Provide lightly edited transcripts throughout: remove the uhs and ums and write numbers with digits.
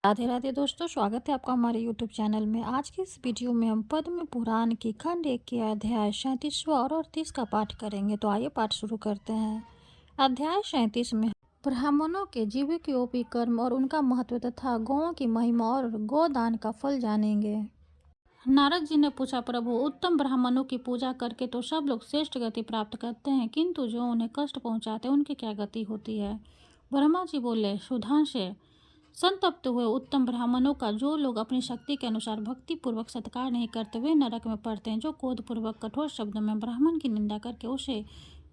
राधे राधे दोस्तों, स्वागत है आपका हमारे यूट्यूब चैनल में। आज की इस वीडियो में हम पद्म पुराण की खंड 1 के अध्याय 37वां और 38 का पाठ करेंगे। तो आइए पाठ शुरू करते हैं। अध्याय 37 में ब्राह्मणों के जीविकोपयोगी कर्म और उनका महत्व तथा गौओं की महिमा और गोदान का फल जानेंगे। नारद जी ने पूछा, प्रभु, उत्तम ब्राह्मणों की पूजा करके तो सब लोग श्रेष्ठ गति प्राप्त करते हैं, किंतु जो उन्हें कष्ट पहुंचाते हैं उनकी क्या गति होती है? ब्रह्मा जी बोले, सुधांश से संतप्त हुए उत्तम ब्राह्मणों का जो लोग अपनी शक्ति के अनुसार भक्ति पूर्वक सत्कार नहीं करते वे नरक में पड़ते हैं। जो क्रोध पूर्वक कठोर शब्दों में ब्राह्मण की निंदा करके उसे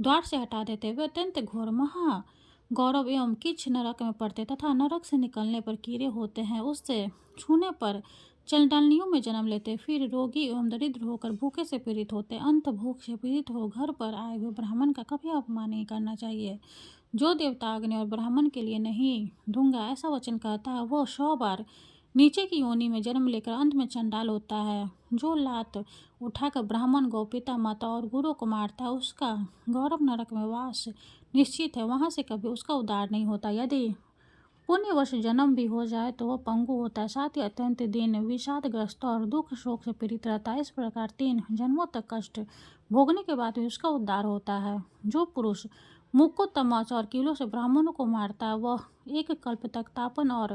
द्वार से हटा देते वे अत्यंत घोर महा गौरव एवं किच्छ नरक में पड़ते तथा नरक से निकलने पर कीड़े होते हैं, उससे छूने पर चंडालनियों में जन्म लेते, फिर रोगी एवं दरिद्र होकर भूखे से पीड़ित होते, अंत भूख से पीड़ित हो घर पर आए हुए ब्राह्मण का कभी अपमान नहीं करना चाहिए। जो देवता अग्नि और ब्राह्मण के लिए नहीं दूंगा ऐसा वचन कहता है वो 100 बार नीचे की योनि में जन्म लेकर अंत में चंडाल होता है। जो लात उठाकर ब्राह्मण गौ पिता माता और गुरु को मारता है उसका गौरव नरक में वास निश्चित है, वहां से कभी उसका उद्धार नहीं होता। यदि पुण्यवश जन्म भी हो जाए तो वह पंगु होता है, साथ ही अत्यंत दीन विषादग्रस्त और दुख शोक से पीड़ित रहता है। इस प्रकार 3 जन्मों तक कष्ट भोगने के बाद भी उसका उद्धार होता है। जो पुरुष मुक्को तमाचा और कीलों से ब्राह्मणों को मारता है वह एक कल्प तक तापन और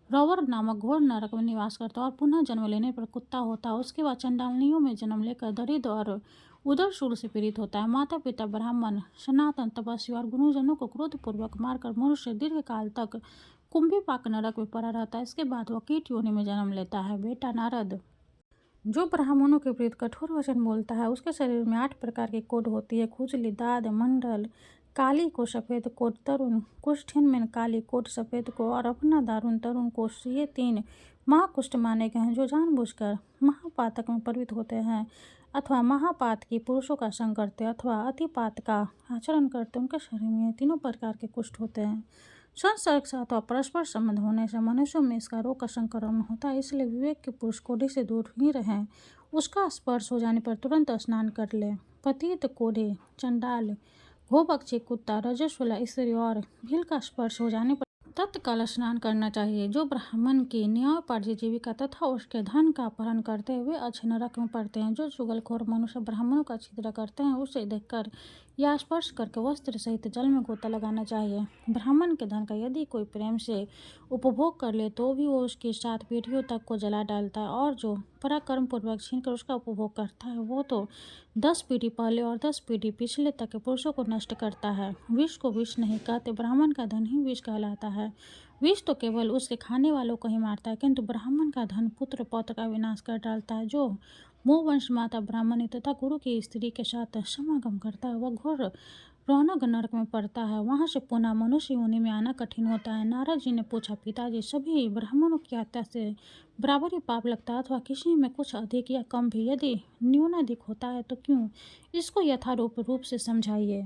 रौवर नामक घोर नरक में निवास करता है और पुनः जन्म लेने पर कुत्ता होता है। उसके बाद चंडालनियों में जन्म लेकर दरिद्र और उदर शूल से पीड़ित होता है। माता पिता ब्राह्मण सनातन तपस्वी और गुरुजनों को क्रोधपूर्वक मारकर मनुष्य दीर्घ काल तक कुंभीपाक नरक में पड़ा रहता है। इसके बाद वह कीट योनि में जन्म लेता है। बेटा नारद, जो ब्राह्मणों के विरुद्ध कठोर वचन बोलता है उसके शरीर में 8 प्रकार की कोढ़ होती है, खुजली, दाद, मंडल, काली को, सफेद कोट, तरुण कुष्ठिन में काली कोट, सफेद को और अपना दारुण तरुण कोष्ठ। ये 3 महाकुष्ठ माने गए हैं। जो जानबूझकर महापातक में प्रवृत्त होते हैं अथवा महापात की पुरुषों का संग करते अथवा अतिपात का आचरण करते उनके शरीर में 3 प्रकार के कुष्ठ होते हैं। संसर्ग से अथवा परस्पर संबंध होने से मनुष्यों में इसका रोग का संक्रमण होता है, इसलिए विवेक के पुरुष कोढ़ी से दूर ही रहें। उसका स्पर्श हो जाने पर तुरंत स्नान कर ले। पतित, कोढ़ी, चंडाल, गोपक्षी, कुत्ता, रजस्वला स्त्री और भील का स्पर्श हो जाने पर तत्काल स्नान करना चाहिए। जो ब्राह्मण की न्यायोपार्जित जीविका तथा उसके धन का अपहरण करते हुए अच्छे नरक में पड़ते हैं। जो चुगलखोर मनुष्य ब्राह्मणों का छिद्र करते हैं उसे देखकर या स्पर्श करके वस्त्र सहित जल में गोता लगाना चाहिए। ब्राह्मण के धन का यदि कोई प्रेम से उपभोग कर ले तो भी वो उसकी 7 पीढ़ियों तक को जला डालता है, और जो पराक्रम पूर्वक छीनकर उसका उपभोग करता है वो तो 10 पीढ़ी पहले और 10 पीढ़ी पिछले तक के पुरुषों को नष्ट करता है। विष को विष नहीं कहते, ब्राह्मण का धन ही विष कहलाता है। विष तो केवल उसके खाने वालों को ही मारता है, किंतु ब्राह्मण का धन पुत्र पौत्र का विनाश कर डालता है। जो मुँह वंश माता ब्राह्मणी तथा गुरु की स्त्री के साथ समागम करता है वह घोर रौनक नरक में पड़ता है, वहां से पुनः मनुष्य योनि में आना कठिन होता है। नारद जी ने पूछा, पिताजी, सभी ब्राह्मणों की हत्या से बराबर ही पाप लगता है अथवा किसी में कुछ अधिक या कम भी? यदि न्यूनाधिक होता है तो क्यों? इसको यथारूप रूप से समझाइए।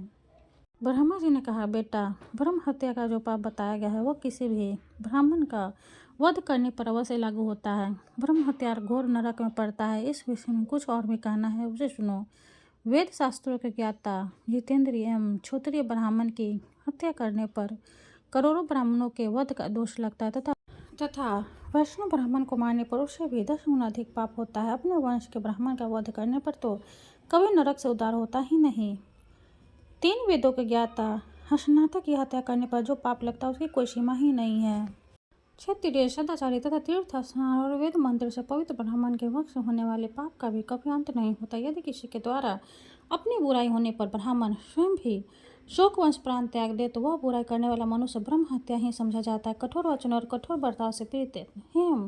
ब्रह्मा जी ने कहा, बेटा, ब्रह्म हत्या का जो पाप बताया गया है वह किसी भी ब्राह्मण का वध करने पर अवश्य लागू होता है। ब्रह्म हत्यार घोर नरक में पड़ता है। इस विषय में कुछ और भी कहना है उसे सुनो। वेद शास्त्रों के ज्ञाता जितेंद्रिय एवं क्षत्रिय ब्राह्मण की हत्या करने पर करोड़ों ब्राह्मणों के वध का दोष लगता है तथा वैष्णव ब्राह्मण को मारने पर उससे भी 10 गुना अधिक पाप होता है। अपने वंश के ब्राह्मण का वध करने पर तो कभी नरक से उद्धार होता ही नहीं। 3 वेदों के ज्ञाता हसनाता की हत्या करने पर जो पाप लगता है उसकी कोई सीमा ही नहीं है। क्षत्रिय, सदाचारी तथा तीर्थ स्नान और वेद मंत्र से पवित्र ब्राह्मण के वंश से होने वाले पाप का भी कभी अंत नहीं होता। यदि किसी के द्वारा अपनी बुराई होने पर ब्राह्मण स्वयं भी शोक वंश प्राण त्याग दे तो वह बुराई करने वाला मनुष्य ब्रह्म हत्या ही समझा जाता है। कठोर वचन और कठोर बर्ताव से पीड़ित एवं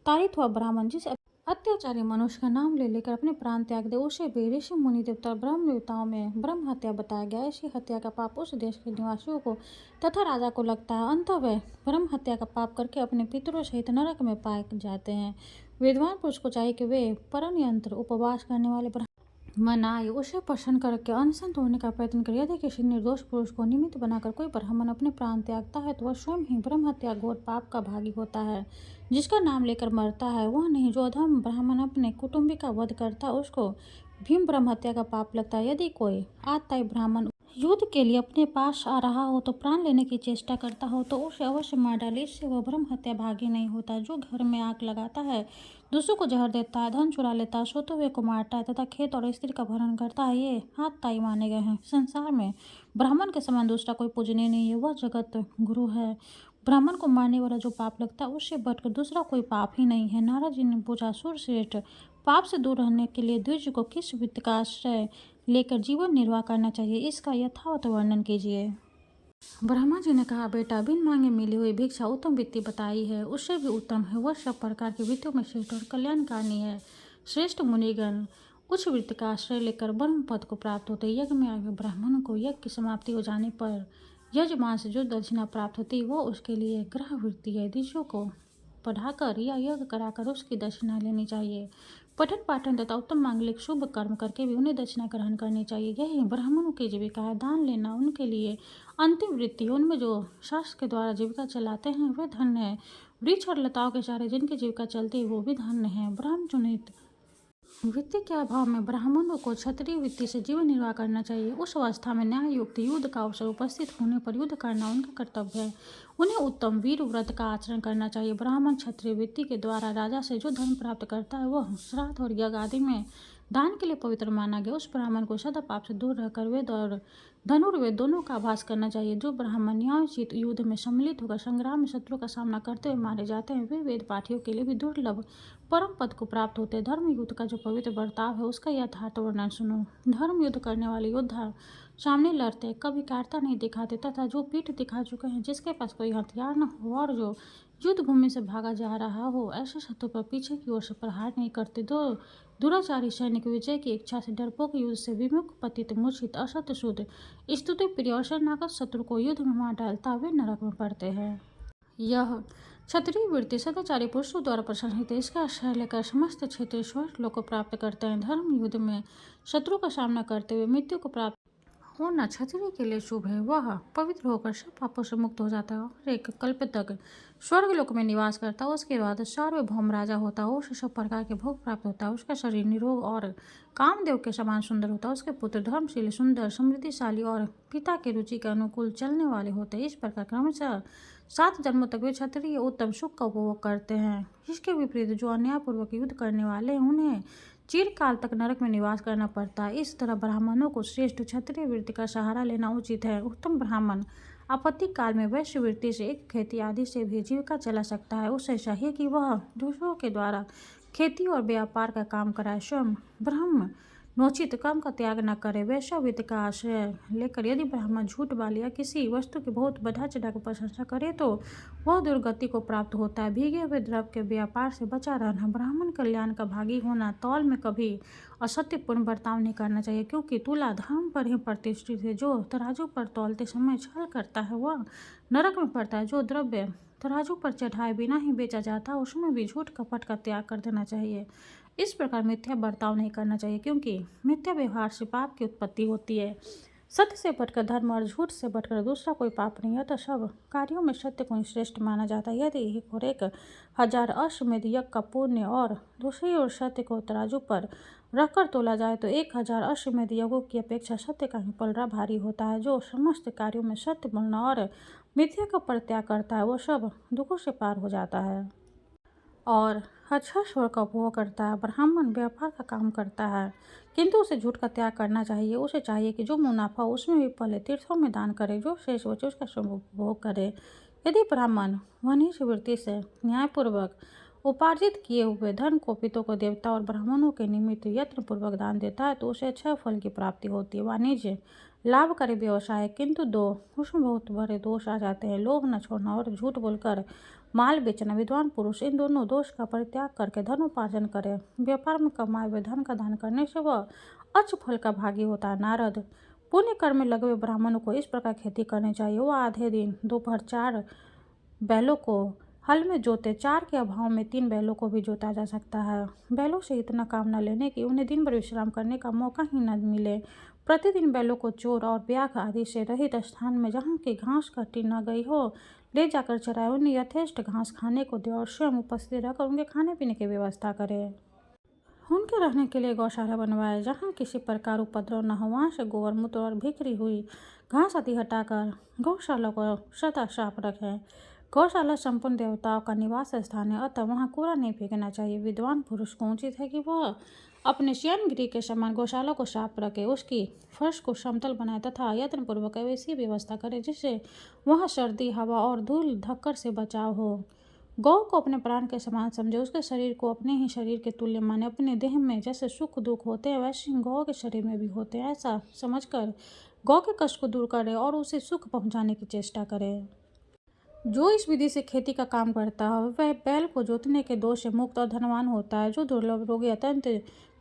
ताड़ित हुआ ब्राह्मण जिस अत्याचारी मनुष्य का नाम ले लेकर अपने प्राण त्याग दे उसे भी ऋषि मुनि देवता ब्रह्म देवताओं में ब्रह्म हत्या बताया गया। ऐसी हत्या का पाप उस देश के निवासियों को तथा राजा को लगता है। अंततः वे ब्रह्म हत्या का पाप करके अपने पितरों सहित नरक में पाए जाते हैं। विद्वान पुरुष को चाहिए कि वे परनियंत्र उपवास करने वाले मनाए उसे प्रसन्न करके अनशन तोड़ने का प्रयत्न करे। यदि किसी निर्दोष पुरुष को निमित्त बनाकर कोई ब्राह्मण अपने प्राण त्यागता है तो वह स्वयं ही ब्रह्म हत्या घोर पाप का भागी होता है। जिसका नाम लेकर मरता है वह नहीं, जो अधम ब्राह्मण अपने कुटुंबी का वध करता है उसको भीम ब्रह्म हत्या का पाप लगता है। यदि कोई आतताई ब्राह्मण युद्ध के लिए अपने पास आ रहा हो तो प्राण लेने की चेष्टा करता हो तो उसे अवश्य मार डाले। इससे वह ब्रह्म हत्या भागी नहीं होता। जो घर में आग लगाता है, दूसरों को जहर देता है, धन चुरा लेता है, सोते हुए को मारता है तथा खेत और स्त्री का भरण करता है, ये हाथ ताई माने गए हैं। संसार में ब्राह्मण के समान दूसरा कोई पूजनीय नहीं है, वह जगत गुरु है। ब्राह्मण को मारने वाला जो पाप लगता है उससे बढ़कर दूसरा कोई पाप ही नहीं है। नारद जी ने पूछा, सूर्यश्रेष्ठ, पाप से दूर रहने के लिए द्विज को किस वित्त का आश्रय लेकर जीवन निर्वाह करना चाहिए, इसका यथावत वर्णन कीजिए। ब्रह्मा जी ने कहा, बेटा, बिन मांगे मिली हुई भिक्षा उत्तम वित्ती बताई है, उससे भी उत्तम है। वह सब प्रकार की वित्तों में श्रेष्ठ और कल्याणकारिणी है। श्रेष्ठ मुनिगण उच्च वृत्ति का आश्रय लेकर ब्रह्म पद को प्राप्त होते। यज्ञ में आगे ब्राह्मण को यज्ञ की समाप्ति हो जाने पर यजमान से जो दक्षिणा प्राप्त होती वो उसके लिए ग्रह वृत्ति है। द्विजों को पढ़ाकर या यज्ञ कराकर उसकी दक्षिणा लेनी चाहिए। पठन पाठन तथा उत्तम मांगलिक शुभ कर्म करके भी उन्हें दक्षिणा ग्रहण करनी चाहिए। यही ब्राह्मणों की जीविका है। दान लेना उनके लिए अंतिम वृत्ति। उनमें जो शास्त्र के द्वारा जीविका चलाते हैं वे धन्य है। वृक्ष और लताओं के सहारे जिनकी जीविका चलती है वो भी धन्य है। ब्राह्मणोचित वृत्ति के अभाव में ब्राह्मणों को क्षत्रिय वृत्ति से जीवन निर्वाह करना चाहिए। उस अवस्था में न्याय युक्त युद्ध का अवसर उपस्थित होने पर युद्ध करना उनका कर्तव्य है। उन्हें उत्तम वीर व्रत का आचरण करना चाहिए। ब्राह्मण क्षत्रिय वृत्ति के द्वारा राजा से जो धन प्राप्त करता है वह श्राद्ध और यज्ञ आदि में दान के लिए पवित्र माना गया। उस ब्राह्मण को सदा पाप से दूर रहकर वेद और धनुर्वेद दोनों का अभ्यास करना चाहिए। जो ब्राह्मण न्यायोचित युद्ध में सम्मिलित होकर संग्राम में शत्रु का सामना करते हुए मारे जाते हैं वे वेद पाठियों के लिए भी दुर्लभ परम पद को प्राप्त होते हैं। धर्म युद्ध का जो पवित्र बर्ताव है उसका यथार्थ वर्णन सुनो। धर्म युद्ध करने वाले योद्धा सामने लड़ते, कभी कारता नहीं दिखाते तथा जो पीठ दिखा चुके हैं, जिसके पास कोई हथियार न हो और जो युद्ध भूमि से भागा जा रहा हो, ऐसे शत्रु पर पीछे की ओर से प्रहार नहीं करते। दो दुराचारी सैनिक विजय की इच्छा से डरपोक युद्ध से विमुख, पतित, मूर्छित, असत्य, शुद्ध, स्तुति प्रिय और शरणागत शत्रु को युद्ध में मार डालता वे नरक में पड़ते हैं। यह क्षत्रिय वृत्ति सदाचारी पुरुषों द्वारा प्रशंसित है। इसका आश्रय लेकर समस्त क्षेत्रीय स्वर्ग लोक को प्राप्त करते हैं। धर्म युद्ध में शत्रु का सामना करते हुए मृत्यु को प्राप्त होना क्षत्रिय के लिए शुभ है। वह पवित्र होकर सब पापों से मुक्त हो जाता है और एक कल्प तक स्वर्ग लोक में निवास करता है। उसके बाद सार्वभौम राजा होता है। उसे सब प्रकार के भोग प्राप्त होता है। उसका शरीर निरोग और कामदेव के समान सुंदर होता है। उसके पुत्र धर्मशील, सुंदर, समृद्धिशाली और पिता की रुचि के अनुकूल चलने वाले होते हैं। इस प्रकार क्रमशः 7 जन्मों तक वे क्षत्रिय उत्तम सुख का उपभोग करते हैं। इसके विपरीत जो अन्यायपूर्वक युद्ध करने वाले हैं उन्हें चिरकाल तक नरक में निवास करना पड़ता है। इस तरह ब्राह्मणों को श्रेष्ठ क्षत्रिय वृत्ति का सहारा लेना उचित है। उत्तम ब्राह्मण आपत्ति काल में वैश्य वृत्ति से एक खेती आदि से भी जीविका चला सकता है। उसे चाहिए कि वह दूसरों के द्वारा खेती और व्यापार का काम कराए, स्वयं ब्रह्म नोचित कर्म का त्याग न करे। वैश्य वृत्ति का आश्रय लेकर यदि ब्राह्मण झूठ बाल या किसी वस्तु की बहुत बढ़ा चढ़ा कर प्रशंसा करे तो वह दुर्गति को प्राप्त होता है। भीगे हुए द्रव्य के व्यापार से बचा रहना, ब्राह्मण कल्याण का भागी होना, तौल में कभी असत्यपूर्ण बर्ताव नहीं करना चाहिए, क्योंकि तुला धर्म पर ही प्रतिष्ठित है। जो तराजू पर तौलते समय छल करता है वह नरक में पड़ता है। जो द्रव्य तराजू पर चढ़ाए बिना ही बेचा जाता है उसमें भी झूठ कपट का त्याग कर देना चाहिए। इस प्रकार मिथ्या बर्ताव नहीं करना चाहिए, क्योंकि मिथ्या व्यवहार से पाप की उत्पत्ति होती है। सत्य से बढ़कर धर्म और झूठ से बढ़कर दूसरा कोई पाप नहीं है। तो सब कार्यों में सत्य को ही श्रेष्ठ माना जाता है। यदि 1,000 अश्वमेध यज्ञ का पुण्य और दूसरी ओर सत्य को तराजू पर रखकर तोला जाए तो 1,000 अश्वमेध यज्ञों की अपेक्षा सत्य का ही पलड़ा भारी होता है। जो समस्त कार्यों में सत्य बोलना और मिथ्या का परित्याग करता है वो सब दुखों से पार हो जाता है और अच्छा स्वर्ग का उपभोग करता है। ब्राह्मण व्यापार का काम करता है किंतु उसे झूठ का त्याग करना चाहिए। उसे चाहिए कि जो मुनाफा उसमें भी पहले तीर्थों में दान करे, जो शेष बचे उसका सब उपभोग करे। यदि ब्राह्मण वनिष्ठ वृत्ति से न्यायपूर्वक उपार्जित किए हुए धन को पितरों को, देवता और ब्राह्मणों के निमित्त यत्नपूर्वक दान देता है तो उसे अच्छा फल की प्राप्ति होती है। वाणिज्य लाभकारी व्यवसाय है, किंतु उसमें बहुत बड़े दोष आ जाते हैं। लोभ न छोड़ना और झूठ बोलकर माल बेचना। विद्वान पुरुष इन दोनों दोष का परित्याग करके धनोपार्जन करे। व्यापार में कमाए हुए धन का दान करने से वह अच्छ फल का भागी होता है। नारद, पुण्य कर्म में लगे हुए ब्राह्मणों को इस प्रकार खेती करनी चाहिए। वह आधे दिन दोपहर 4 बैलों को हल में जोते। 4 के अभाव में 3 बैलों को भी जोता जा सकता है। बैलों से इतना काम न लेने कि उन्हें दिन भर विश्राम करने का मौका ही न मिले। प्रतिदिन बैलों को चोर और ब्याघ आदि से रहित स्थान में जहाँ की घास कटी न गई हो ले जाकर चराए। उन्हें यथेष्ट घास खाने को दे और स्वयं उपस्थित रहकर उनके खाने पीने की व्यवस्था करे। उनके रहने के लिए गौशाला बनवाए जहाँ किसी प्रकार उपद्रव न हो। वहाँ से गोबर मूत्र और बिखरी हुई घास आदि हटाकर गौशाला को सदा साफ रखें। गौशाला संपूर्ण देवताओं का निवास स्थान है, अतः वहाँ कूड़ा नहीं फेंकना चाहिए। विद्वान पुरुष को उचित है कि वह अपने शयन गृह के समान गौशाला को साफ रखे, उसकी फर्श को समतल बनाए तथा यत्नपूर्वक ऐसी व्यवस्था करे जिससे वह सर्दी, हवा और धूल धक्कर से बचाव हो। गौ को अपने प्राण के समान समझे, उसके शरीर को अपने ही शरीर के तुल्य माने। अपने देह में जैसे सुख दुख होते हैं वैसे ही गौ के शरीर में भी होते हैं, ऐसा समझकर गौ के कष्ट को दूर करे और उसे सुख पहुंचाने की चेष्टा करे। जो इस विधि से खेती का काम करता है वह बैल को जोतने के दोष से मुक्त और धनवान होता है। जो दुर्लभ, रोगी, अत्यंत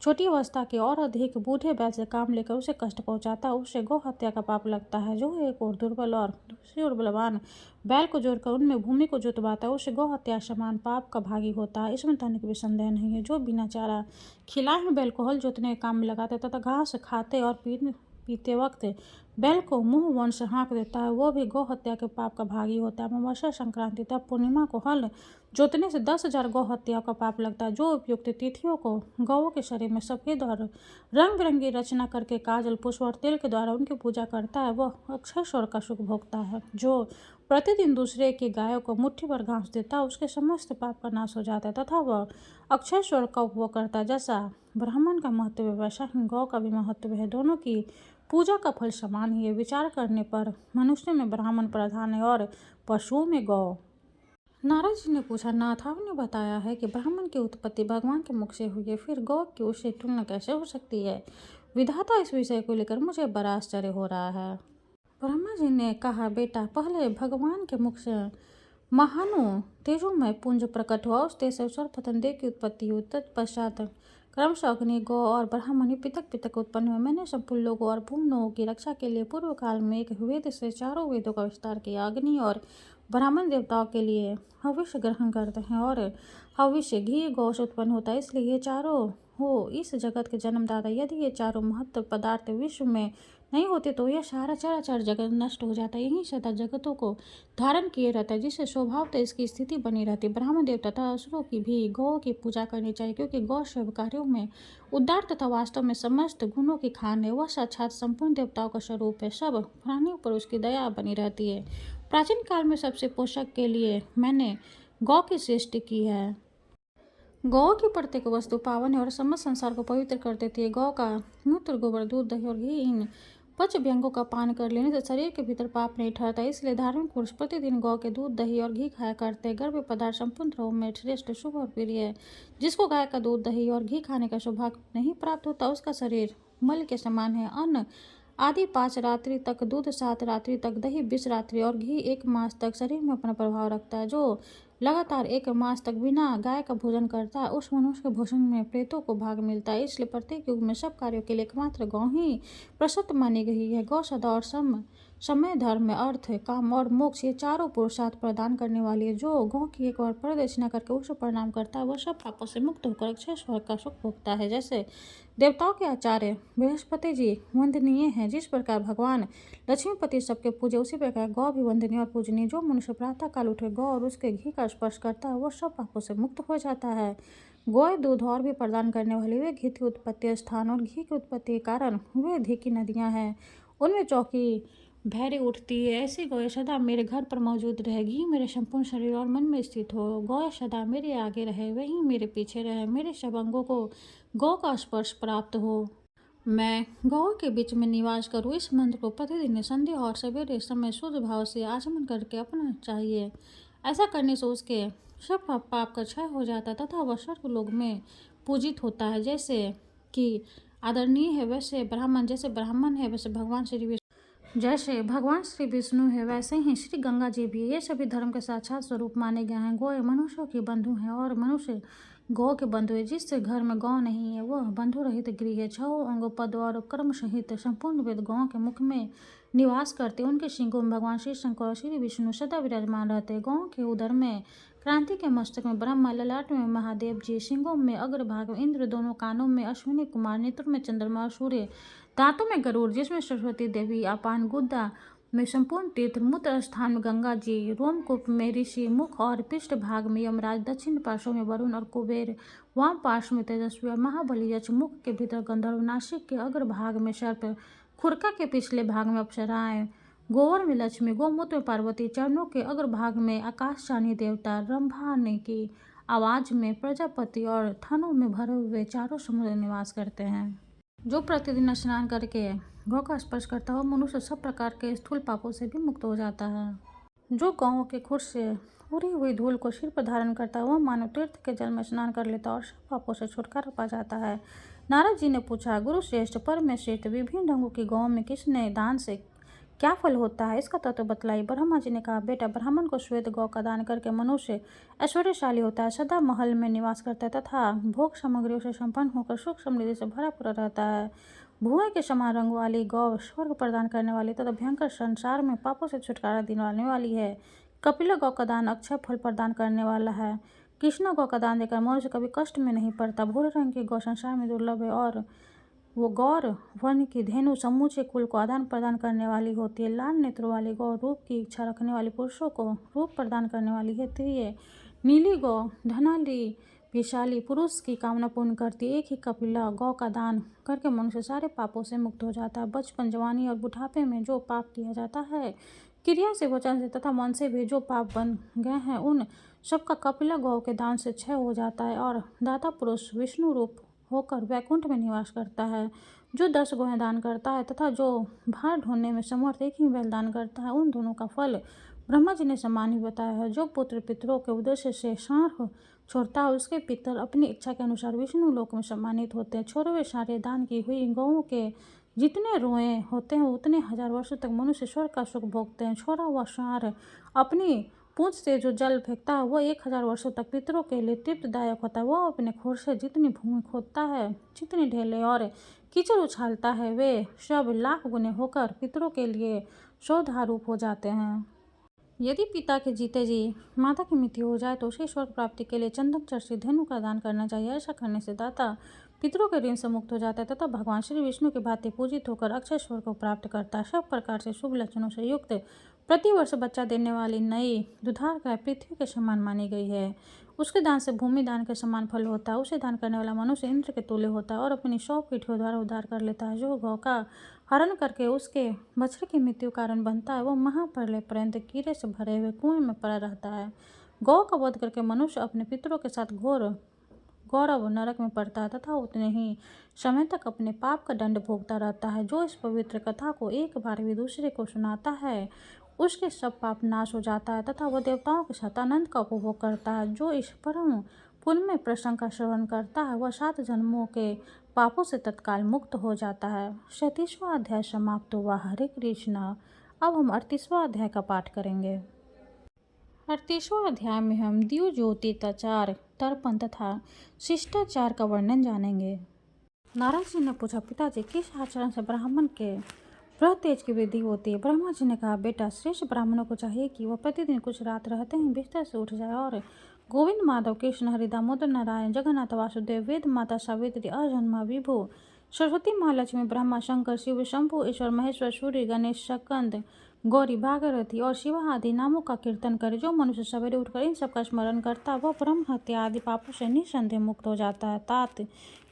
छोटी अवस्था के और अधिक बूढ़े बैल से काम लेकर उसे कष्ट पहुंचाता है, उससे गौ हत्या का पाप लगता है। जो एक और दुर्बल और दूसरी ओर बलवान बैल को जोड़कर उनमें भूमि को जुतवाता है, उससे गौ हत्या समान पाप का भागी होता है। इसमें तनिक भी संदेह नहीं है। जो बिना चारा खिलाए हुए बैल को हल जोतने के काम में लगाते तथा घास खाते और पीते वक्त बैल को मुंह वन से हाँक देता है, वो भी गौ हत्या के पाप का भागी होता है। अमावस्या, संक्रांति तथा पूर्णिमा को हल जोतने से 10,000 गौ हत्या का पाप लगता है। जो उपयुक्त तिथियों को गौओं के शरीर में सफेद और रंग बिरंगी रचना करके काजल, पुष्प और तेल के द्वारा उनकी पूजा करता है वह अक्षय स्वर का सुख भोगता है। जो प्रतिदिन दूसरे की गायों को मुट्ठी भर घास देता है उसके समस्त पाप का नाश हो जाता है तथा वह अक्षय स्वर का उपभोग करता है। जैसा ब्राह्मण का महत्व है वैसा ही गौ का भी महत्व है। दोनों की पूजा का फल समान ही है। विचार करने पर मनुष्य में ब्राह्मण प्रधान है और पशुओं में गौ। नारद जी ने पूछा, नाथ आपने बताया है कि ब्राह्मण की उत्पत्ति भगवान के मुख से हुई है, फिर गौ की उससे तुलना कैसे हो सकती है? विधाता, इस विषय को लेकर मुझे बड़ा आश्चर्य हो रहा है। ब्रह्मा जी ने कहा, बेटा, पहले भगवान के मुख से महानु तेजोमय पुंज प्रकट हुआ, उस तेज से सर्वप्रथम देव की उत्पत्ति हुई। तत्पश्चात क्रमशः अग्नि, गौ और ब्राह्मण पृथक पृथक उत्पन्न हुए। मैंने संपूर्ण लोगों और भूम लोगों की रक्षा के लिए पूर्व काल में एक वेद से चारों वेदों का विस्तार किया। अग्नि और ब्राह्मण देवताओं के लिए हविष्य ग्रहण करते हैं और हविष्य घी गौ से उत्पन्न होता है, इसलिए ये चारों हो इस जगत के जन्मदाता। यदि ये चारों महत्व पदार्थ विश्व में नहीं होते तो यह सारा चराचर जगत नष्ट हो जाता है। यही सदा जगतों को धारण किए रहता है, जिससे स्वभावतः इसकी स्थिति बनी रहती है। ब्राह्मण देवता तथा असुरों की भी गौ की पूजा करनी चाहिए, क्योंकि गौ सब कार्यों में उदार तथा वास्तव में समस्त गुणों की खान है। वह साक्षात संपूर्ण देवताओं का स्वरूप है। सब प्राणियों पर उसकी दया बनी रहती है। प्राचीन काल में सबसे पोषक के लिए मैंने गौ की सृष्टि की है। गौ की प्रत्येक वस्तु पावन है और समस्त संसार को पवित्र कर देती है। गौ का मूत्र, गोबर, दूध, दही और घी इन 5 व्यंगों का पान कर लेने से शरीर के भीतर पाप नहीं ठहरता, इसलिए धार्मिक पुरुष प्रतिदिन गौ के दूध, दही और घी खाया करते हैं। गर्भ पदार्थ संपूर्ण द्रव्यों में श्रेष्ठ, शुभ और प्रिय है। जिसको गाय का दूध, दही और घी खाने का सौभाग्य नहीं प्राप्त होता, उसका शरीर मल के समान है। अन्न आदि 5 रात्रि तक, दूध 7 रात्रि तक, दही 20 रात्रि और घी 1 मास तक शरीर में अपना प्रभाव रखता है। जो लगातार 1 मास तक बिना गाय का भोजन करता है उस मनुष्य के भोजन में प्रेतों को भाग मिलता है। इसलिए प्रत्येक युग में सब कार्यों के लिए एकमात्र गौ ही प्रशस्त मानी गई है। गौ सदा और समय, धर्म, अर्थ, काम और मोक्ष ये चारों पुरुषार्थ प्रदान करने वाली है। जो गौ की एक बार प्रदक्षिणा करके उसे प्रणाम करता है वह सब पापों से मुक्त होकर अक्षय स्वर्ग का सुख भोगता है। जैसे देवताओं के आचार्य बृहस्पति जी वंदनीय हैं, जिस प्रकार भगवान लक्ष्मीपति सबके पूजे, उसी प्रकार गौ भी वंदनीय और पूजनीय। जो मनुष्य प्रातः काल उठे गौ और उसके घी का स्पर्श करता है वह सब पापों से मुक्त हो जाता है। गौ दूध और भी प्रदान करने वाली वे घी की उत्पत्ति स्थान और घी की उत्पत्ति के कारण वे घी की नदियाँ हैं, उनमें चौकी भैरी उठती है। ऐसी गौ सदा मेरे घर पर मौजूद रहेगी, मेरे संपूर्ण शरीर और मन में स्थित हो। गौ सदा मेरे आगे रहे, वही मेरे पीछे रहे, मेरे सब अंगों को गौ का स्पर्श प्राप्त हो, मैं गौ के बीच में निवास करूँ। इस मंत्र को प्रतिदिन संध्या और सवेरे समय शुद्ध भाव से आचमन करके अपना चाहिए। ऐसा करने से उसके सब पाप का क्षय हो जाता है तथा वह स्वर्गलोक में पूजित होता है। जैसे कि आदरणीय है वैसे ब्राह्मण, जैसे ब्राह्मण है वैसे जैसे भगवान श्री विष्णु है वैसे ही श्री गंगा जी भी है। ये सभी धर्म के साक्षात स्वरूप माने गए हैं। गौ मनुष्यों के बंधु हैं और मनुष्य गौ के बंधु है। जिस घर में गौ नहीं है वह बंधु रहित गृह है। 6 अंग, पद और कर्म सहित संपूर्ण वेद गौ के मुख में निवास करते। उनके सिंगों में भगवान श्री शंकर और श्री विष्णु सदा विराजमान रहते। गौ के उदर में क्रांति, के मस्तक में ब्रह्मा, ललाट में महादेव जी, सिंगों में अग्रभाग में इंद्र, दोनों कानों में अश्विनी कुमार, नेत्रों में चंद्रमा और सूर्य, दांतों में गरुड़ जिसमें सरस्वती देवी, अपान गुद्दा, में संपूर्ण तीर्थ, मूत्र स्थान में गंगा जी, रोमकूप में ऋषि, मुख और पृष्ठ भाग में यमराज, दक्षिण पार्श्व में वरुण और कुबेर, वाम पार्श्व में तेजस्वी और महाबली यक्ष, मुख के भीतर गंधर्व, नासिक के अग्र भाग में सर्प, खुरका के पिछले भाग में अप्सराएं, गोवर में लक्ष्मी, गोमूत्र में पार्वती, चरणों के अग्र भाग में आकाशचानी देवता, रंभाने की आवाज में प्रजापति और थनों में भरे हुए चारों समुद्र निवास करते हैं। जो प्रतिदिन स्नान करके गौ का स्पर्श करता हो मनुष्य सब प्रकार के स्थूल पापों से भी मुक्त हो जाता है। जो गौओं के खुर से उड़ी हुई धूल को सिर पर धारण करता है वह मानव तीर्थ के जल में स्नान कर लेता और सब पापों से छुटकारा पा जाता है। नारद जी ने पूछा, गुरु श्रेष्ठ परमेश्वर, विभिन्न ढंगों की गौओं में किसने दान से क्या फल होता है, इसका तत्व बतलाई। ब्रह्मा जी ने कहा, बेटा, ब्राह्मण को श्वेत गौ का दान करके मनुष्य ऐश्वर्यशाली होता है, सदा महल में निवास करता है तथा भोग सामग्रियों से संपन्न होकर सुख समृद्धि से भरा पूरा रहता है। भुएं के समान रंग वाली गौ स्वर्ग प्रदान करने वाली तथा भयंकर संसार में पापों से छुटकारा दिलाने वाली है। कपिला गौ का दान अक्षय फल प्रदान करने वाला है। कृष्णा गौ का दान देकर मनुष्य कभी कष्ट में नहीं पड़ता। भूरे रंग की गौ संसार में दुर्लभ है और वो गौर वर्ण की धेनु समूचे कुल को आदान प्रदान करने वाली होती है। लाल नेत्रों वाली गौ रूप की इच्छा रखने वाली पुरुषों को रूप प्रदान करने वाली होती है। नीली गौ धनाली विशाली पुरुष की कामना पूर्ण करती है। एक ही कपिला गौ का दान करके मनुष्य सारे पापों से मुक्त हो जाता है। बचपन, जवानी और बुढ़ापे में जो पाप किया जाता है, क्रिया से, वचन से तथा मन से भी जो पाप बन गए हैं, उन सबका कपिला गौ के दान से क्षय हो जाता है और दाता पुरुष विष्णु रूप होकर वैकुंठ में निवास करता है। जो 10 गौएं दान करता है तथा जो भार ढोने में समर्थ एक ही बैल दान करता है, उन दोनों का फल ब्रह्मा जी ने समान ही बताया है। जो पुत्र पितरों के उद्देश्य से साँड़ छोड़ता है उसके पितर अपनी इच्छा के अनुसार विष्णु लोक में सम्मानित होते हैं। छोड़े हुए सारे दान की हुई गौओं के जितने रोए होते हैं उतने हजार वर्षों तक मनुष्य स्वर्ग का सुख भोगते हैं। छोड़ा हुआ साँड़ अपनी पूंछ से जो जल फेंकता है वह 1000 वर्षों तक पितरों के लिए तृप्तदायक होता है। वह अपने खुर से जितनी भूमि खोदता है, जितनी ढेले और कीचड़ उछालता है, वे सब लाख गुने होकर पितरों के लिए सौधारूप हो जाते हैं। यदि पिता के जीते जी माता की मृत्यु हो जाए तो उसे स्वर्ग प्राप्ति के लिए चंदन चर्चित धेनु का दान करना चाहिए। ऐसा करने से दाता पितरों के ऋण से मुक्त हो जाता है तथा भगवान श्री विष्णु की भांति पूजित होकर अक्षय स्वर्ग को प्राप्त करता है। सब प्रकार से शुभ लक्षणों से युक्त प्रतिवर्ष बच्चा देने वाली नई दुधार गाय पृथ्वी के समान मानी गई है। उसके दान से भूमि दान के समान फल होता है। उसे दान करने वाला मनुष्य इंद्र के तुल्य होता है और अपनी 100 पीठियों द्वारा उद्धार कर लेता है। जो गौ का हरण करके उसके बछड़े की मृत्यु कारण बनता है, वो महाप्रलय पर्यंत कीड़े से भरे हुए कुएं में पड़ा रहता है। गौ का वध करके मनुष्य अपने पितरों के साथ घोर गौरव नरक में पड़ता है तथा उतने ही समय तक अपने पाप का दंड भोगता रहता है। जो इस पवित्र कथा को एक बार भी दूसरे को सुनाता है उसके सब पाप नाश हो जाता है तथा वह देवताओं के साथ आनंद का उपभोग करता है। जो इस परम पुण्य प्रसंग का श्रवण करता है वह 7 जन्मों के पापों से तत्काल मुक्त हो जाता है। 37वां अध्याय समाप्त हुआ। हरे कृष्णा। अब हम 38वां अध्याय का पाठ करेंगे। 38वां अध्याय में हम द्यू ज्योतिताचार, तर्पण तथा शिष्टाचार का वर्णन जानेंगे। नारद जी ने पूछा, पिताजी, किस आचरण से ब्राह्मण के तेज की वृद्धि होती है? ब्रह्मा जी ने कहा, बेटा, श्रेष्ठ ब्राह्मणों को चाहिए कि वह प्रतिदिन कुछ रात रहते ही बिस्तर से उठ जाए और गोविंद, माधव, कृष्ण, हरि, दामोदर, नारायण, जगन्नाथ, वासुदेव, वेद माता सावित्री, अजन्मा, विभु, सरस्वती, महालक्ष्मी, ब्रह्मा, शंकर, शिव, शंभु, ईश्वर, महेश्वर, सूर्य, गणेश, स्कंद, गौरी, भागीरथी और शिवा आदि नामों का कीर्तन करे। जो मनुष्य सवेरे उठकर इन सब का स्मरण करता है वह ब्रह्म हत्या आदि पापों से निस्संदेह मुक्त हो जाता है। तात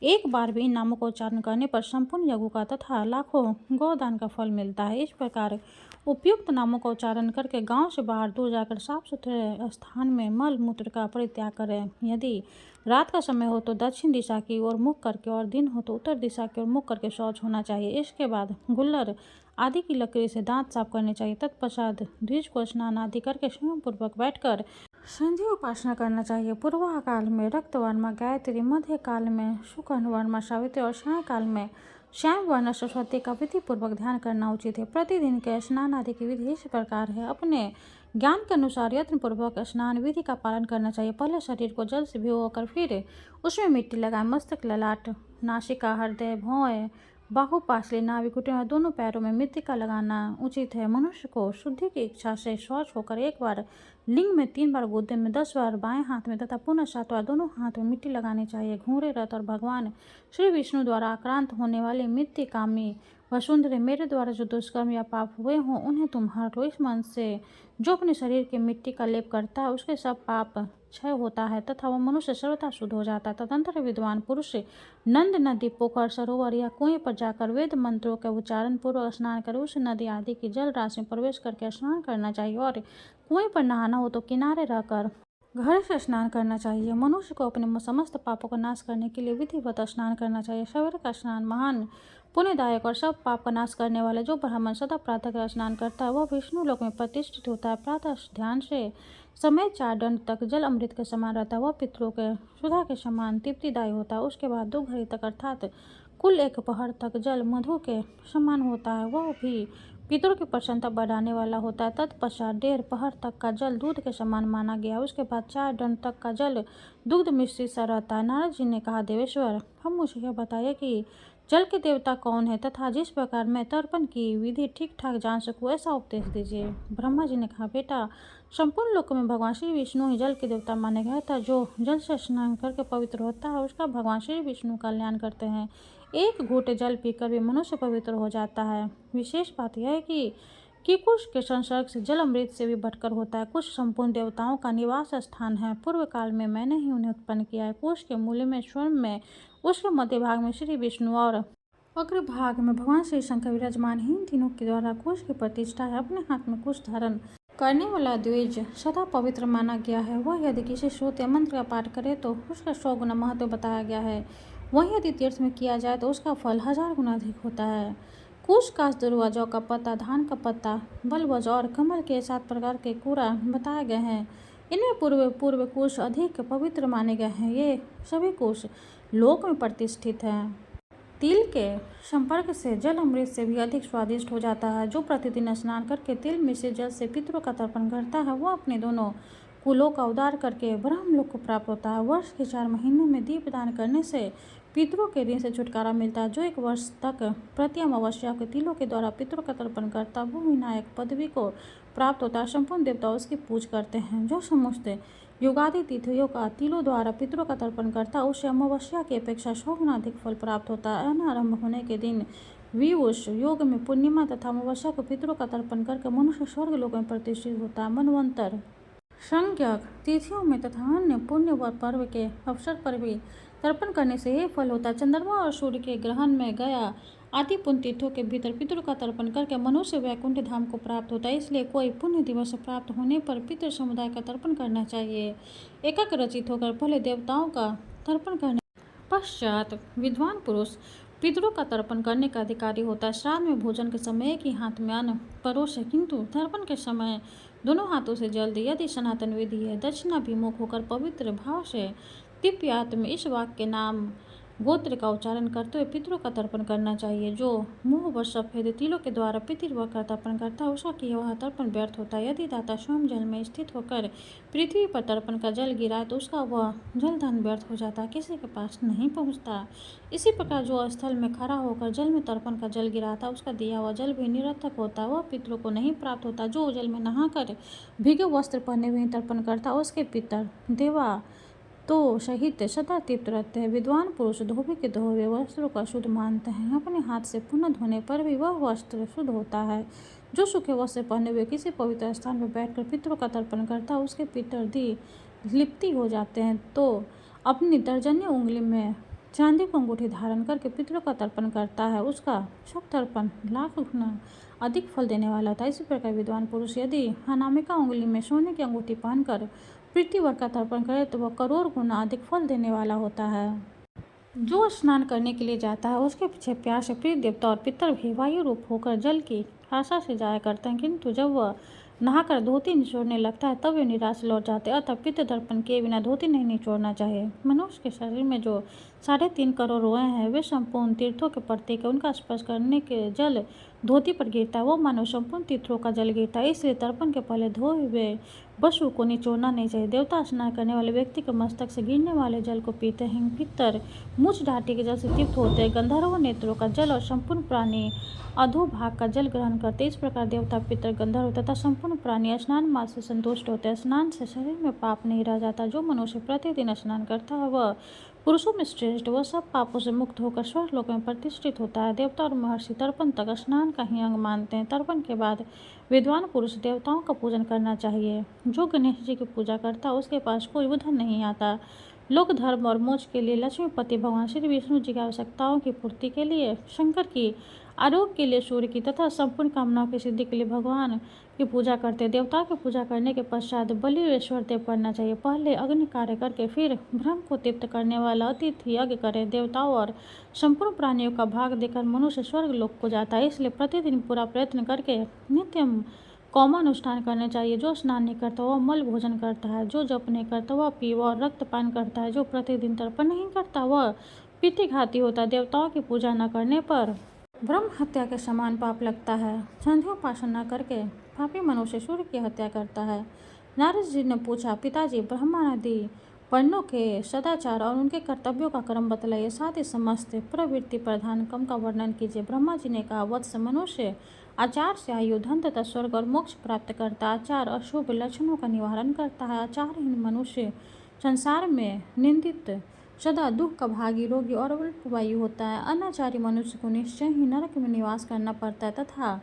एक बार भी इन नामों का उच्चारण करने पर संपूर्ण यज्ञों का तथा लाखों गौदान का फल मिलता है। इस प्रकार उपयुक्त नामों का उच्चारण करके गांव से बाहर दूर जाकर साफ सुथरे स्थान में मल मूत्र का परित्याग करें। यदि रात का समय हो तो दक्षिण दिशा की ओर मुख करके और दिन हो तो उत्तर दिशा की ओर मुख करके शौच होना चाहिए। इसके बाद गुल्लर आदि की लकड़ी से दांत साफ करने चाहिए। तत्पश्चात द्विज को स्नान आदि करके स्वयं पूर्वक बैठकर संध्या उपासना करना चाहिए। पूर्वाह काल में रक्तवर्मा गायत्री, मध्य काल में शुक्ल वर्मा सावित्री और साय काल में श्याम वर्ण सरस्वती का विधि पूर्वक ध्यान करना उचित है। प्रतिदिन के स्नान आदि की विधि इस प्रकार है। अपने ज्ञान के अनुसार यत्न पूर्वक स्नान विधि का पालन करना चाहिए। पहले शरीर को जल से भिगोकर फिर उसमें मिट्टी लगाएं। मस्तक, ललाट, नासिका, हृदय, भौहें, बाहु, पासली, नाभि, घुटने और दोनों पैरों में मृत्तिका लगाना उचित है। मनुष्य को शुद्धि की इच्छा से शौच होकर 1 बार लिंग में, 3 बार गुद्दे में, 10 बार बाएं हाथ में तथा पुनः 7 बार दोनों हाथ में मिट्टी लगानी चाहिए। घूरे रथ और भगवान श्री विष्णु द्वारा आक्रांत होने वाली मृत्तिकामी वसुंधरे, मेरे द्वारा जो दुष्कर्म या पाप हुए हों उन्हें तुम हर लो। इस मन से जो अपने शरीर की मिट्टी का लेप करता है उसके सब पाप क्षय होता है तथा वह मनुष्य सर्वथा शुद्ध हो जाता है। तदंतर विद्वान पुरुष नंद नदी, पोखर, सरोवर या कुएं पर जाकर वेद मंत्रों के उच्चारण पूर्वक स्नान कर उस नदी आदि की जल राशि में प्रवेश करके स्नान करना चाहिए। और कुएं पर नहाना हो तो किनारे रहकर घर से स्नान करना चाहिए। मनुष्य को अपने समस्त पापों का नाश करने के लिए विधिवत स्नान करना चाहिए। सवेरे का स्नान महान पुण्यदायक और सब पाप का नाश करने वाला। जो ब्राह्मण सदा प्रातः का स्नान करता है वह विष्णु लोक में प्रतिष्ठित होता है। प्रातः ध्यान से समय 4 दंड तक जल अमृत के समान रहता है। वह पितरों के सुधा के समान तृप्तिदायी होता है। उसके बाद 2 घड़ी तक अर्थात कुल 1 पहर तक जल मधु के समान होता है। वह भी पितरों की प्रसन्नता बढ़ाने वाला होता है। तत्पश्चात 1.5 पहर तक का जल दूध के समान माना गया। उसके बाद 4 दंड तक का जल दुग्ध मिश्रित सा रहता है। नारद जी ने कहा, देवेश्वर, हम मुझे यह बताइए कि जल के देवता कौन है तथा जिस प्रकार मैं तर्पण की विधि ठीक ठाक जान सकूं ऐसा उपदेश दीजिए। ब्रह्मा जी ने कहा, बेटा, संपूर्ण लोक में भगवान श्री विष्णु ही जल के देवता माने गए था। जो जल से स्नान करके पवित्र होता है उसका भगवान श्री विष्णु कल्याण करते हैं। 1 घूंट जल पीकर भी मनुष्य पवित्र हो जाता है। विशेष बात यह है कि कुछ के संसर्ग से जल अमृत से भी बढ़कर होता है। कुछ संपूर्ण देवताओं का निवास स्थान है। पूर्व काल में मैंने ही उन्हें उत्पन्न किया है। कुश के मूल्य में स्वयं में, उसके मध्य भाग में श्री विष्णु और अग्र भाग में भगवान श्री शंकर विराजमान। ही तीनों के द्वारा कुश की प्रतिष्ठा है। अपने हाथ में कुश धारण करने वाला द्विज सदा पवित्र माना गया है। वह यदि किसी सूत्र या मंत्र का पाठ करे तो उसका 100 गुना महत्व बताया गया है। वहीं यदि तीर्थ में किया जाए तो उसका फल 1000 गुना अधिक होता है। कुश, काशदरुआ, जौ का पत्ता, धान का पत्ता, बलवज और कमल के 7 प्रकार के कूड़ा बताए गए हैं। इनमें पूर्व कुश अधिक पवित्र माने गए हैं। ये सभी कुश लोक में प्रतिष्ठित हैं। तिल के संपर्क से जल अमृत से भी अधिक स्वादिष्ट हो जाता है। जो प्रतिदिन स्नान करके तिल मिश्रित जल से पितरों का तर्पण करता है वह अपने दोनों कुलों का उद्धार करके ब्रह्मलोक को प्राप्त होता है। वर्ष के 4 महीनों में दीपदान करने से पितरों के ऋण से छुटकारा मिलता है। जो 1 वर्ष तक प्रति अमावस्या के तिलों के द्वारा पितरों का तर्पण करता है वो विनायक पदवी को प्राप्त होता है। संपूर्ण देवता उसकी पूज करते हैं। जो समस्त युगादि तिथियों का तिलों द्वारा पितरों का तर्पण करता है उसे अमावस्या की अपेक्षा 100 गुना अधिक फल प्राप्त होता है। अनारंभ होने के दिन विवश योग में पूर्णिमा तथा अमावस्या को पितरों का तर्पण करके मनुष्य स्वर्ग लोक में प्रतिष्ठित होता है। मनवंतर संज्ञक तिथियों में तथा अन्य पुण्य व पर्व के अवसर पर भी तर्पण करने से यह फल होता है। चंद्रमा और सूर्य के ग्रहण में गया आदि पुण्य तीर्थों के भीतर पितरों का तर्पण करके मनुष्य वैकुंठ धाम को प्राप्त होता है। इसलिए कोई पुण्य दिवस प्राप्त होने पर पितृ समुदाय का तर्पण करना चाहिए। एकक रचित होकर पहले देवताओं का तर्पण करने पश्चात विद्वान पुरुष पितरों का तर्पण करने का अधिकारी होता है। श्राद्ध में भोजन के समय एक ही हाथ में अन्न परोसे किंतु तर्पण के समय दोनों हाथों से जल दे। यदि सनातन विधि है दक्षिणाभिमुख होकर पवित्र भाव से दिव्यात्म में इस वाक्य के नाम गोत्र का उच्चारण करते हुए पितरों का तर्पण करना चाहिए। जो मुंह व सफेद तिलों के द्वारा पितृवर्ग का तर्पण करता है उसका किया हुआ तर्पण व्यर्थ होता है। यदि दाता स्वयं जल में स्थित होकर पृथ्वी पर तर्पण का जल गिराए तो उसका वह जलदान व्यर्थ हो जाता है, किसी के पास नहीं पहुँचता। इसी प्रकार जो स्थल में खड़ा होकर जल में तर्पण का जल गिराता उसका दिया हुआ जल भी निरर्थक होता है, वह पितरों को नहीं प्राप्त होता। जो जल में नहाकर भीगे वस्त्र पहने हुए तर्पण करता उसके पितर देवा तो सहित सदा तृप्त रहते हैं। विद्वान पुरुष धोबी के धोए वस्त्रों का शुद्ध मानते हैं। अपने हाथ से पुनः धोने पर भी वह वस्त्र शुद्ध होता है। जो सूखे वस्त्र पहने हुए किसी पवित्र स्थान पर बैठकर पितरों का तर्पण करता है उसके पितर दी लिप्ति हो जाते हैं। तो अपनी तर्जनी उंगली में चांदी को अंगूठी धारण करके पितरों का तर्पण करता है उसका सब तर्पण लाख गुना अधिक फल देने वाला होता है। इसी प्रकार विद्वान पुरुष यदि अनामिका उंगली में सोने की अंगूठी पहनकर पृथ्वीवर का तर्पण करे तो वह करोड़ गुना अधिक फल देने वाला होता है। जो स्नान करने के लिए जाता है उसके पीछे प्यास से प्रिय देवता और पितर भी वायु रूप होकर जल की आशा से जाया करते हैं, किंतु जब वह नहाकर धोती निचोड़ने लगता है तब वे निराश लौट जाते हैं। अतः पितृ तर्पण किए बिना धोती नहीं निचोड़ना चाहिए। मनुष्य के शरीर में जो 3.5 करोड़ रोए हैं वे संपूर्ण तीर्थों के प्रतीक है। उनका स्पर्श करने के जल धोती पर गिरता है वो मानो संपूर्ण तीर्थों का जल गिरता है। इसलिए तर्पण के पहले धोए हुए वस्तु को निचोड़ना नहीं चाहिए। देवता स्नान करने वाले व्यक्ति के मस्तक से गिरने वाले जल को पीते हैं। पितर मुझ ढाटी के जल से तृप्त होते हैं। गंधर्व नेत्रों का जल और संपूर्ण प्राणी अधोभाग का जल ग्रहण करते। इस प्रकार देवता, पितर, गंधर्व तथा संपूर्ण प्राणी स्नान मात्र से संतुष्ट होते हैं। स्नान से शरीर में पाप नहीं रह जाता। जो मनुष्य प्रतिदिन स्नान करता है वह पुरुषों में श्रेष्ठ वह सब पापों से मुक्त होकर स्वर्गलोक में प्रतिष्ठित होता है। देवता और महर्षि तर्पण तक स्नान का ही अंग मानते हैं। तर्पण के बाद विद्वान पुरुष देवताओं का पूजन करना चाहिए। जो गणेश जी की पूजा करता है उसके पास कोई उधर नहीं आता। लोक धर्म और मोक्ष के लिए लक्ष्मीपति भगवान श्री विष्णु जी की आवश्यकताओं की पूर्ति के लिए, शंकर की आरोग्य के लिए, सूर्य की तथा संपूर्ण कामनाओं की सिद्धि के लिए भगवान की पूजा करते हैं। देवताओं की पूजा करने के पश्चात बलि ईश्वर देव करना चाहिए। पहले अग्नि कार्य करके फिर ब्रह्म को तृप्त करने वाला अतिथि यज्ञ करे। देवताओं और संपूर्ण प्राणियों का भाग देकर मनुष्य स्वर्ग लोक को जाता है। इसलिए प्रतिदिन पूरा प्रयत्न करके नित्य कौमानुष्ठान करने चाहिए। जो स्नान नहीं करता वह मल भोजन करता है, जो जप नहीं करता वह पीवा और रक्तपान करता है, जो प्रतिदिन तर्पण नहीं करता वह पितृघाती होता है। देवताओं की पूजा न करने पर ब्रह्म हत्या के समान पाप लगता है। संध्योपासन न करके पापी मनुष्य सूर्य की हत्या करता है। नारद जी ने पूछा, पिताजी ब्रह्मादि वर्णों के सदाचार और उनके कर्तव्यों का क्रम बतलाइए, साथ ही समस्त प्रवृत्ति प्रधान क्रम का वर्णन कीजिए। ब्रह्मा जी ने कहा, वत्स मनुष्य आचार से आयु धन तथा स्वर्ग और मोक्ष प्राप्त करता है। आचार अशुभ लक्षणों का निवारण करता है। आचारहीन मनुष्य संसार में निंदित, सदा दुख का भागी, रोगी और अल्पवायु होता है। अनाचारी मनुष्य को निश्चय ही नरक में निवास करना पड़ता है तथा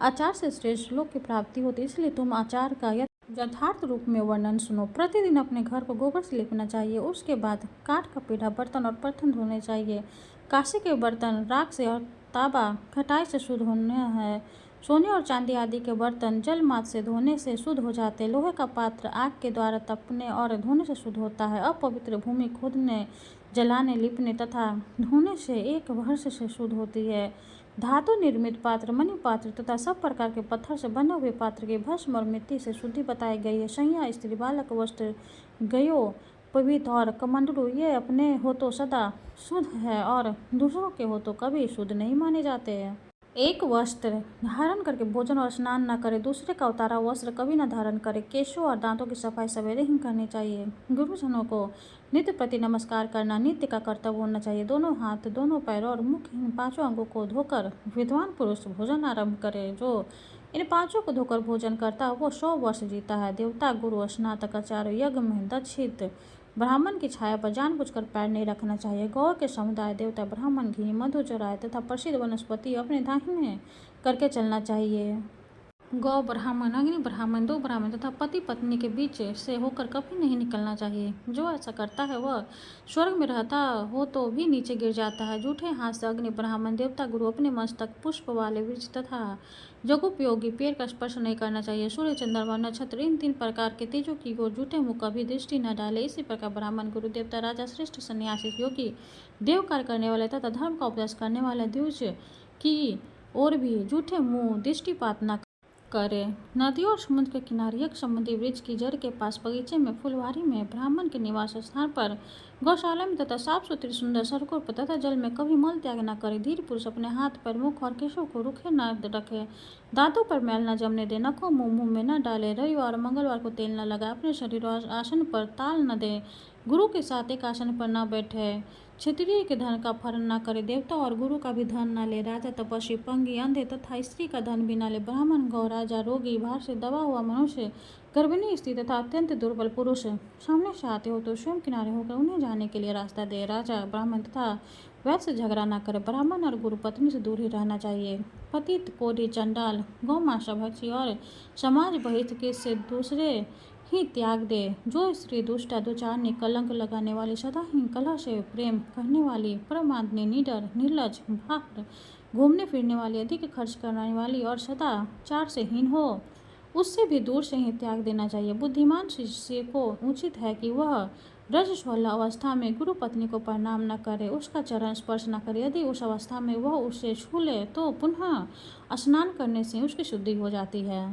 आचार से श्रेष्ठ लोक की प्राप्ति होती है। इसलिए तुम आचार का यथार्थ रूप में वर्णन सुनो। प्रतिदिन अपने घर को गोबर से लिपना चाहिए। उसके बाद काठ का पीढ़ा, बर्तन और बर्तन धोने चाहिए। कांसे के बर्तन राख से और तांबा खटाई से शुद्ध होने हैं। सोने और चांदी आदि के बर्तन जल मात से धोने से शुद्ध हो जाते हैं। लोहे का पात्र आग के द्वारा तपने और धोने से शुद्ध होता है। अपवित्र भूमि खोदने, जलाने, लिपने तथा धोने से एक वर्ष से शुद्ध होती है। धातु निर्मित पात्र, मणि पात्र तथा सब प्रकार के पत्थर से बने हुए पात्र की भस्म और मिट्टी से शुद्धि बताई गई है। शैया, स्त्री, बालक, वस्त्र, गयो, पवित्र और कमंडलू ये अपने हो तो सदा शुद्ध है और दूसरों के हो तो कभी शुद्ध नहीं माने जाते हैं। एक वस्त्र धारण करके भोजन और स्नान न करे, दूसरे का उतारा वस्त्र कभी न धारण करे। केशों और दांतों की सफाई सवेरे ही करनी चाहिए। गुरुजनों को नित्य प्रति नमस्कार करना नित्य का कर्तव्य होना चाहिए। दोनों हाथ, दोनों पैरों और मुख इन पांचों अंगों को धोकर विद्वान पुरुष भोजन आरंभ करे। जो इन पांचों को धोकर भोजन करता है वो 100 वर्ष जीता है। देवता, गुरु, स्नातक, आचार्य, यज्ञ में दक्षित ब्राह्मण की छाया पर जानबूझकर पैर नहीं रखना चाहिए। गौ के समुदाय देवता ब्राह्मण घी, मधु, चौराहे तथा प्रसिद्ध वनस्पति अपने दाहिने करके चलना चाहिए। गौ ब्राह्मण, अग्नि ब्राह्मण, दो ब्राह्मण तथा पति पत्नी के बीच से होकर कभी नहीं निकलना चाहिए। जो ऐसा करता है वह स्वर्ग में रहता हो तो भी नीचे गिर जाता है। जूठे हाथ से अग्नि ब्राह्मण, देवता, गुरु अपने मस्तक, पुष्प वाले वृक्ष तथा जगोपयोगी पेड़ का स्पर्श नहीं करना चाहिए। सूर्य, चंद्रमा, नक्षत्र इन 3 प्रकार के तेजों की ओर जूठे मुख कभी दृष्टि न डाले। इसी प्रकार ब्राह्मण, गुरु, देवता, राजा, श्रेष्ठ, सन्यासी, योगी, देव कार्य करने वाले तथा धर्म का उपदेश करने वाले द्विज की ओर भी जूठे मुंह दृष्टिपात न करे। नदियों और समुद्र के किनारे यज्ञ संबंधी वृक्ष की जड़ के पास, बगीचे में, फुलवारी में, ब्राह्मण के निवास स्थान पर, गौशाला में तथा साफ सुथरी सुंदर सड़कों पर तथा जल में कभी मल त्याग न करे। धीर पुरुष अपने हाथ, पैर, मुख और केशों को रुखे न रखे। दांतों पर मैल न जमने दे। नखों मुंह में न डाले। रविवार और मंगलवार को तेल न लगाए। अपने शरीर और आसन पर ताल न दे। गुरु के साथ एक आसन पर न बैठे। क्षत्रिय के धन का फरण न करे। देवता और गुरु का भी धन न ले। राजा, तपस्वी, पंगी, अंधे तथा स्त्री का धन भी न ले। ब्राह्मण, गौ, राजा, रोगी, बाहर से दबा हुआ मनुष्य, गर्भिणी स्त्री तथा अत्यंत दुर्बल पुरुष सामने से आते हो तो स्वयं किनारे होकर उन्हें जाने के लिए रास्ता दे। राजा, ब्राह्मण तथा वैश्य से झगड़ा न करे। ब्राह्मण और गुरु पत्नी से दूर ही रहना चाहिए। पतित, कोढ़ी, चंडाल, गौमांस भक्षी और समाज बहिष्कृत से दूसरे ही त्याग दे। जो स्त्री दुष्टा, दुचारनी, कलंक लगाने वाली, सदा ही कलह से प्रेम करने वाली, प्रमादनी, निडर, निर्लज, बाहर घूमने फिरने वाली, अधिक खर्च करने वाली और सदाचार से हीन हो, उससे भी दूर से ही त्याग देना चाहिए। बुद्धिमान शिष्य को उचित है कि वह रजस्वला अवस्था में गुरु पत्नी को प्रणाम न करे, उसका चरण स्पर्श न करे। यदि उस अवस्था में वह उसे छू ले तो पुनः स्नान करने से उसकी शुद्धि हो जाती है।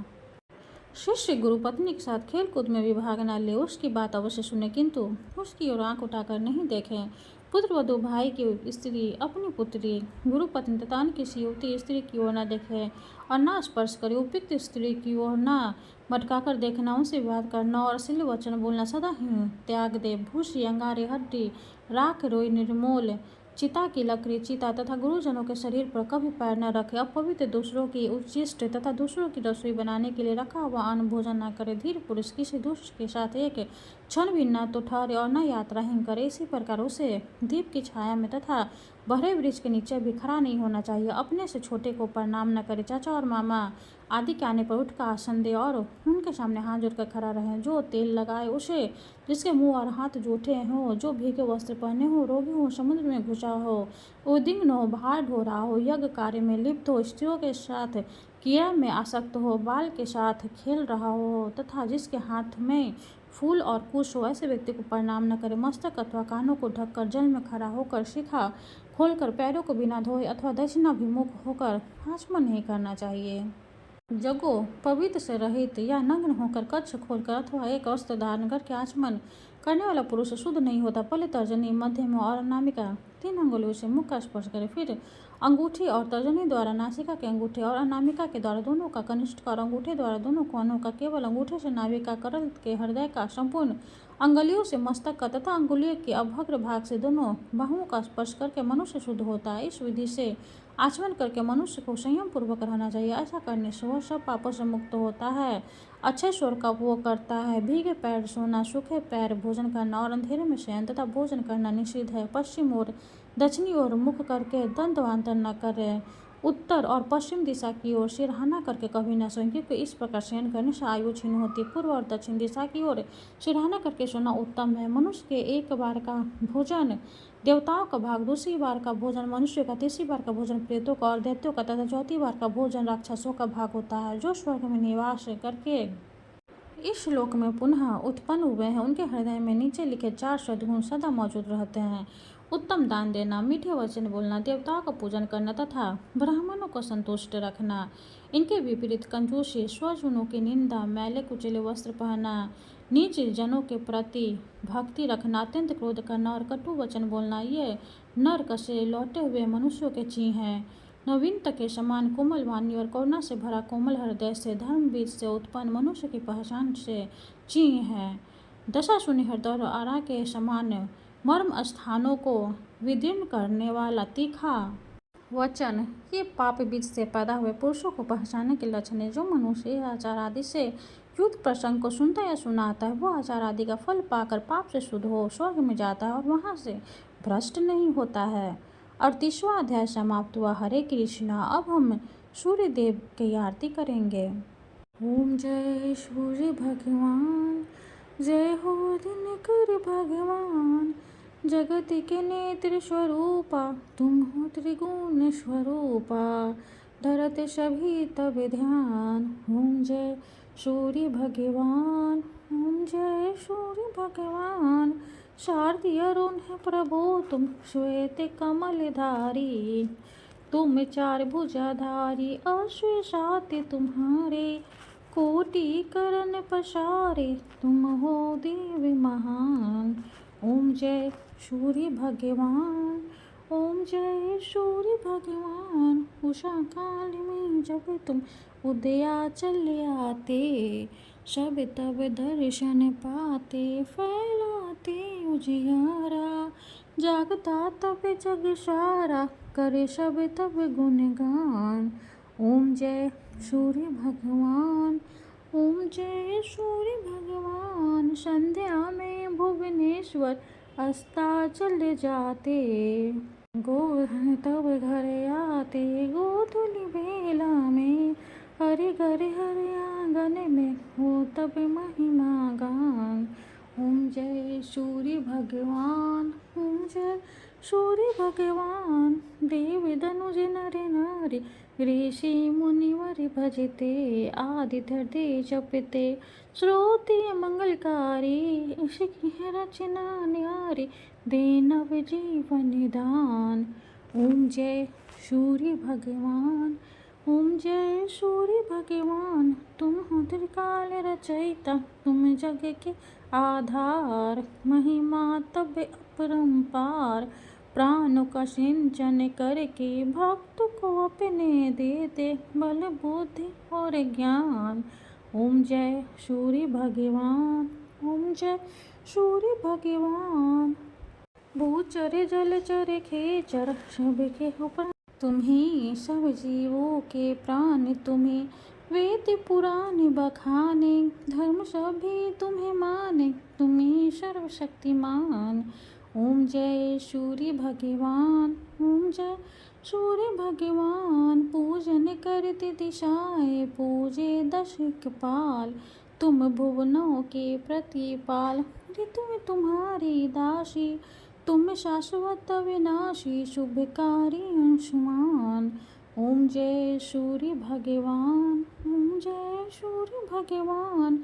शिष्य गुरु पत्नी के साथ खेल कूद में भी भाग न ले। उसकी बात अवश्य सुने किंतु उसकी ओर आंख उठाकर नहीं देखें। पुत्र वधु, भाई की स्त्री अपनी पुत्री, गुरु पत्नी तथा अन्य किसी युवती स्त्री की ओर न देखे और न स्पर्श करे। उपयुक्त स्त्री की ओर न भटकाकर देखना, उनसे विवाद करना और अश्लील वचन बोलना सदा ही त्याग दे। भूसी, अंगारे, हड्डी, राख, रोई, निर्मूल, चिता की लकड़ी, चिता तथा गुरुजनों के शरीर पर कभी पैर न रखें। अपवित्र दूसरों की उच्छिष्ट तथा दूसरों की रसोई बनाने के लिए रखा हुआ अन्न भोजन न करे। धीर पुरुष किसी दुष्ट के साथ एक क्षण भी न तो ठहरे और न यात्राहीन करे। इसी प्रकार उसे दीप की छाया में तथा बड़े वृक्ष के नीचे भी खड़ा नहीं होना चाहिए। अपने से छोटे को प्रणाम न करे। चाचा और मामा आदि के आने पर उठकर आसन दे और उनके सामने हाथ जोड़कर खड़ा रहे। जो तेल लगाए उसे, जिसके मुंह और हाथ जूठे हों, जो भीगे वस्त्र पहने हो, रोगी हो, समुद्र में घुसा हो, उद्विग्न हो, भार ढो रहा हो, यज्ञ कार्य में लिप्त हो, स्त्रियों के साथ क्रिया में आसक्त हो, बाल के साथ खेल रहा हो तथा जिसके हाथ में फूल और कुश हो, ऐसे व्यक्ति को प्रणाम न करे। मस्तक अथवा कानों को ढककर जल में खड़ा होकर, शिखा खोलकर, पैरों को बिना धोए अथवा दक्षिणाभिमुख होकर आचमन नहीं करना चाहिए। जगो पवित्र से रहित या नग्न होकर, कच्छ खोलकर अथवा एक वस्त्र धारण करके आचमन करने वाला पुरुष शुद्ध नहीं होता। पहले तर्जनी, मध्यम और अनामिका 3 अंगुलियों से मुख का स्पर्श करे, फिर अंगूठी और तर्जनी द्वारा नासिका के अंगूठे और अनामिका के द्वारा दोनों का कनिष्ठ और अंगूठे द्वारा दोनों कोनों का, केवल अंगूठे से नाभिका, करल के हृदय का, संपूर्ण अंगुलियों से मस्तक का तथा अंगुलियों के अभ्र भाग से दोनों बाहुओं का स्पर्श करके मनुष्य शुद्ध होता है। इस विधि से आचमन करके मनुष्य को संयम पूर्वक रहना चाहिए। ऐसा करने से वह सब पापों से मुक्त होता है, अच्छे स्वर का उपभोग करता है। भीगे पैर सोना, सूखे पैर भोजन करना और अंधेरे में शयन तथा भोजन करना निषिद्ध है। पश्चिम और दक्षिणी ओर मुख करके दंतवांतर न करें। उत्तर और पश्चिम दिशा की ओर सिरहाना करके कभी न सोएं, क्योंकि इस प्रकार शयन करने से आयु क्षीण होती है। पूर्व और दक्षिण दिशा की ओर सिरहाना करके सोना उत्तम है। मनुष्य के एक बार का भोजन देवताओं का भाग, दूसरी बार का भोजन मनुष्य का, तीसरी बार का भोजन प्रेतों का और दैत्यों का तथा चौथी बार का भोजन राक्षसों का भाग होता है। जो स्वर्ग में निवास करके इस श्लोक में पुनः उत्पन्न हुए हैं, उनके हृदय में नीचे लिखे 4 सद्गुण सदा मौजूद रहते हैं। उत्तम दान देना, मीठे वचन बोलना, देवताओं का पूजन करना तथा ब्राह्मणों को संतुष्ट रखना। इनके विपरीत कंजूसी, स्वजनों की निंदा, मैले कुचले वस्त्र पहनना, नीच जनों के प्रति भक्ति रखना, अत्यंत क्रोध करना और कटु वचन बोलना, ये नरक से लौटे हुए मनुष्यों के चिन्ह हैं। नवीनता के समान कोमल वाणी और करुणा से भरा कोमल हृदय से धर्म बीज से उत्पन्न मनुष्य की पहचान से चिन्ह है। दशा शून्य हृदय और आरा के समान मर्म स्थानों को विदीर्ण करने वाला तीखा वचन, ये पाप बीज से पैदा हुए पुरुषों को पहचानने के लक्षण है। जो मनुष्य यह आचार आदि से युक्त प्रसंग को सुनता या सुनाता है, वो आचार आदि का फल पाकर पाप से शुद्ध हो स्वर्ग में जाता है और वहाँ से भ्रष्ट नहीं होता है। 38वां अध्याय समाप्त हुआ। हरे कृष्णा। अब हम सूर्य देव की आरती करेंगे। ओम जय सूर्य भगवान, जय हो दिनकर भगवान, जगत के नेत्र स्वरूपा, तुम हो त्रिगुण स्वरूपा, धरत सभी तब ध्यान। ओम जय सूर्य भगवान, ओम जय सूर्य भगवान, शारदीय अरुण है प्रभु तुम, श्वेत कमलधारी, तुम 4 भुजाधारी, अश्वेशाति तुम्हारे, कोटि करण पसारे, तुम हो देव महान। ओम जय सूर्य भगवान, ओम जय सूर्य भगवान, उषा काल में जब तुम उदया चले आते, सब तब दर्शन पाते, फैलाते उजियारा, जागता तब जग सारा, करे सब तब गुणगान। ओम जय सूर्य भगवान, ओम जय सूर्य भगवान, संध्या में भुवनेश्वर अस्ता चले जाते, गोधन तब घर आते, गोधुली बेला में, हरे घर हरे आंगन में हो तब महिमा गान। ओम जय सूर्य भगवान, ओम जय सूर्य भगवान, देव धनुज नर नारी, ऋषि मुनिवर भजते, आदित्य हृदय जपते, श्रोते मंगलकारी, इसकी है रचना न्यारी, दे नव जीवन दान। ओम जय सूर्य भगवान, ओम जय सूर्य भगवान, तुम हो त्रिकाल रचयिता, तुम जग के आधार, महिमा तब अपरंपार, प्राणों का सिंचन करके भक्त को अपने देते, बल बुद्धि और ज्ञान। ओम जय सूर्य भगवान, ओम जय सूर्य भगवान, भूज चरे जल चरे खेचर सबके ऊपर, तुम्ही सब जीवों के प्राण, तुम्हें वेद पुराण बखाने, धर्म सभी तुम्हें माने, तुम्हें सर्वशक्तिमान। ओम जय सूर्य भगवान, ओम जय सूर्य भगवान। पूजन करते दिशाए, पूजे दश कपाल, तुम भुवनों के प्रतिपाल, ऋतु में तुम्हारी दासी, तुम शाश्वत विनाशी, शुभकारी अंशुमान। ओम जय सूर्य भगवान, ओम जय सूर्य भगवान।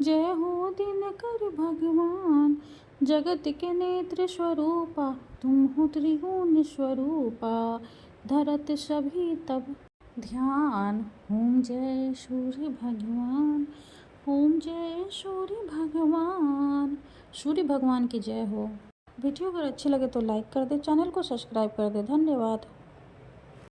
जय हो दिनकर भगवान, जगत के नेत्र स्वरूपा, तुम हो त्रिगुण स्वरूपा, धरत सभी तब ध्यान। ओम जय सूर्य भगवान, ओम जय सूर्य भगवान। सूर्य भगवान की जय हो। वीडियो अगर अच्छी लगे तो लाइक कर दे, चैनल को सब्सक्राइब कर दे। धन्यवाद।